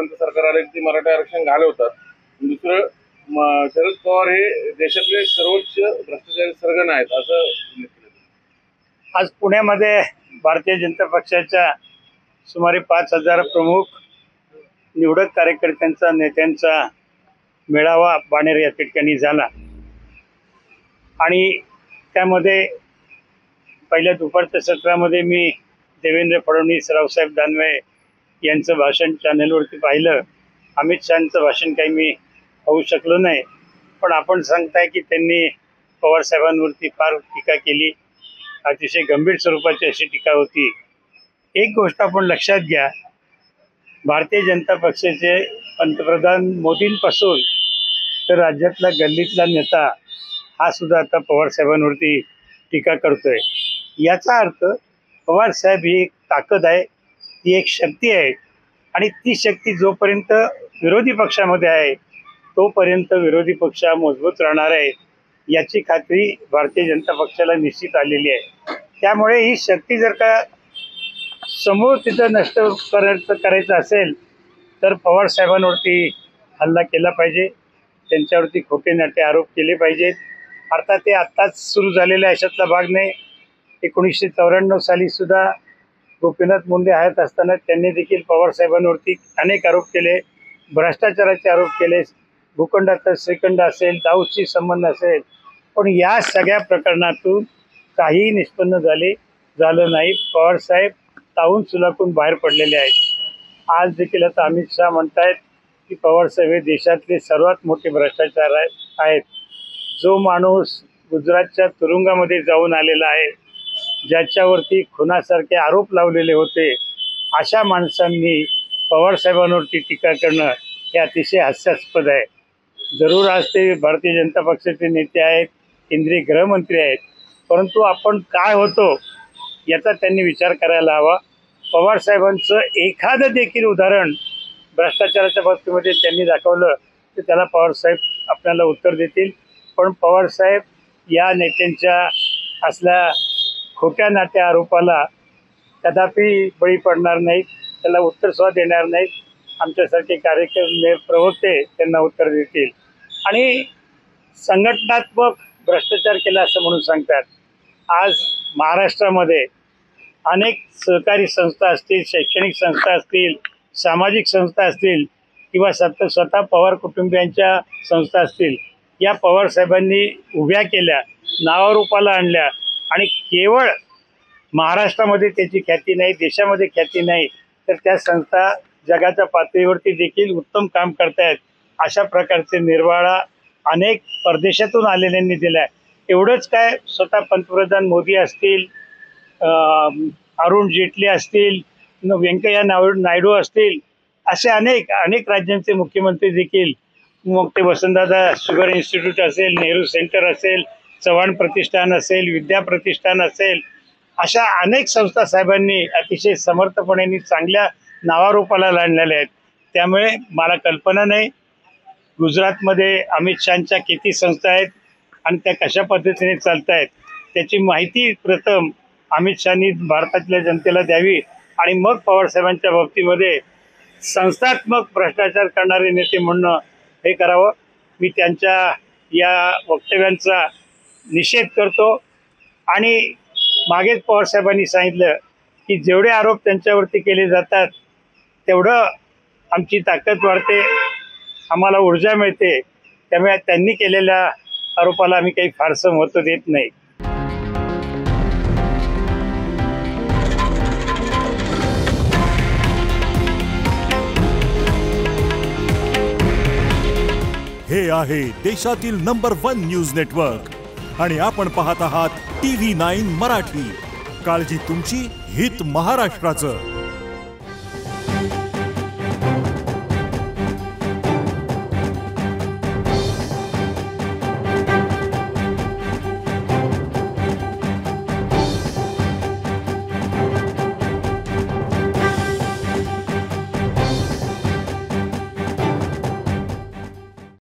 पवारांचं सरकार आलं की मराठा आरक्षण घालवतात. दुसरं शरद पवार हे देशातले सर्वोच्च भ्रष्टाचारी सर्गण आहेत असं. आज पुण्यामध्ये भारतीय जनता पक्षाच्या सुमारे 5,000 प्रमुख निवडक कार्यकर्त्यांचा नेत्यांचा मेळावा बाणेर या ठिकाणी झाला आणि त्यामध्ये पहिल्या दुपारच्या सत्रामध्ये मी देवेंद्र फडणवीस, रावसाहेब दानवे यांचं भाषण चॅनलवरती पाहिलं. अमित शहांचं भाषण काही मी पाहू शकलो नाही, पण आपण सांगताय की त्यांनी पवार साहेबांवरती फार टीका केली. अतिशय गंभीर स्वरूपाची अशी टीका होती. एक गोष्ट आपण लक्षात घ्या, भारतीय जनता पक्षाचे पंतप्रधान मोदींपासून तर राज्यातला गल्लीतला नेता हा सुद्धा आता पवार साहेबांवरती टीका करतोय. याचा अर्थ पवार साहेब ही एक ताकद आहे, ती एक शक्ती आहे आणि ती शक्ती जोपर्यंत विरोधी पक्षामध्ये आहे तोपर्यंत विरोधी पक्ष मजबूत राहणार आहे याची खात्री भारतीय जनता पक्षाला निश्चित आलेली आहे. त्यामुळे ही शक्ती जर का समोर तिथं नष्ट करायचं असेल तर पवार साहेबांवरती हल्ला केला पाहिजे, त्यांच्यावरती खोटे नाटे आरोप केले पाहिजेत. अर्थात ते आत्ताच सुरू झालेल्या अशातला भाग नाही. 1994 साली सुद्धा गोपीनाथ मुंडे हयात असताना त्यांनी देखील पवार साहेबांवरती अनेक आरोप केले, भ्रष्टाचाराचे आरोप केले, भूखंडाचा श्रीखंड असेल, दाऊदशी संबंध असेल, पण या सगळ्या प्रकरणातून काहीही निष्पन्न झालं नाही. पवार साहेब तावून सुलाखून बाहेर पडलेले आहेत. आज देखील आता अमित शहा म्हणतायत की पवार साहेब हे देशातले सर्वात मोठे भ्रष्टाचार आहेत. जो माणूस गुजरातच्या तुरुंगामध्ये जाऊन आलेला आहे, ज्याच्यावरती खुनासारखे आरोप लावलेले होते, अशा माणसांनी पवार साहेबांवरती टीका करणं हे अतिशय हास्यास्पद आहे. जरूर आज ते भारतीय जनता पक्षाचे नेते आहेत, केंद्रीय गृहमंत्री आहेत, परंतु आपण काय होतो याचा त्यांनी विचार करायला हवा. पवार साहेबांचं एखादं देखील उदाहरण भ्रष्टाचाराच्या बाबतीमध्ये त्यांनी दाखवलं तर त्याला पवार साहेब आपल्याला उत्तर देतील. पण पवार साहेब या नेत्यांच्या असल्या खोट्या नाट्या आरोपाला कदापि बळी पडणार नाहीत, त्याला उत्तर सुद्धा देणार नाहीत. आमच्यासारखे कार्यक्रम प्रवक्ते त्यांना उत्तर देतील. आणि संघटनात्मक भ्रष्टाचार केला असं म्हणून सांगतात. आज महाराष्ट्रामध्ये अनेक सहकारी संस्था असतील, शैक्षणिक संस्था असतील, सामाजिक संस्था असतील किंवा स्वतः पवार कुटुंबियांच्या संस्था असतील, या पवार साहेबांनी उभ्या केल्या, नावारूपाला आणल्या आणि केवळ महाराष्ट्रामध्ये त्याची ख्याती नाही, देशामध्ये ख्याती नाही, तर त्या संस्था जगाच्या पातळीवरती देखील उत्तम काम करतायत. अशा प्रकारचे निर्वाळा अनेक परदेशातून आलेल्यांनी दिला. एवढंच काय, स्वतः पंतप्रधान मोदी असतील, अरुण जेटली असतील, व्यंकय्या नायडू असतील, असे अनेक राज्यांचे मुख्यमंत्री देखील, मग ते वसंतदादा शुगर इन्स्टिट्यूट असेल, नेहरू सेंटर असेल, चव्हाण प्रतिष्ठान असेल, विद्या प्रतिष्ठान असेल, अशा अनेक संस्था साहेबांनी अतिशय समर्थपणे चांगल्या नावारूपाला आणलेल्या आहेत. त्यामुळे मला कल्पना नाही गुजरातमध्ये अमित शहांच्या किती संस्था आहेत आणि त्या कशा पद्धतीने चालत आहेत त्याची माहिती प्रथम अमित शहांनी भारतातल्या जनतेला द्यावी आणि मग पवारसाहेबांच्या बाबतीमध्ये संस्थात्मक भ्रष्टाचार करणारे नेते म्हणणं हे करावं. मी त्यांच्या या वक्तव्यांचा निषेध करतो आणि मागेच पवारसाहेबांनी सांगितलं की जेवढे आरोप त्यांच्यावरती केले जातात तेवढं आमची ताकद वाढते, आम्हाला ऊर्जा मिळते. त्यामुळे त्यांनी केलेल्या आरोपाला आम्ही काही फारसं महत्त्व देत नाही. हे आहे देशातील नंबर 1 न्यूज नेटवर्क आणि आपण पाहत आहात TV9 मराठी. काळजी तुमची, हित महाराष्ट्राचं.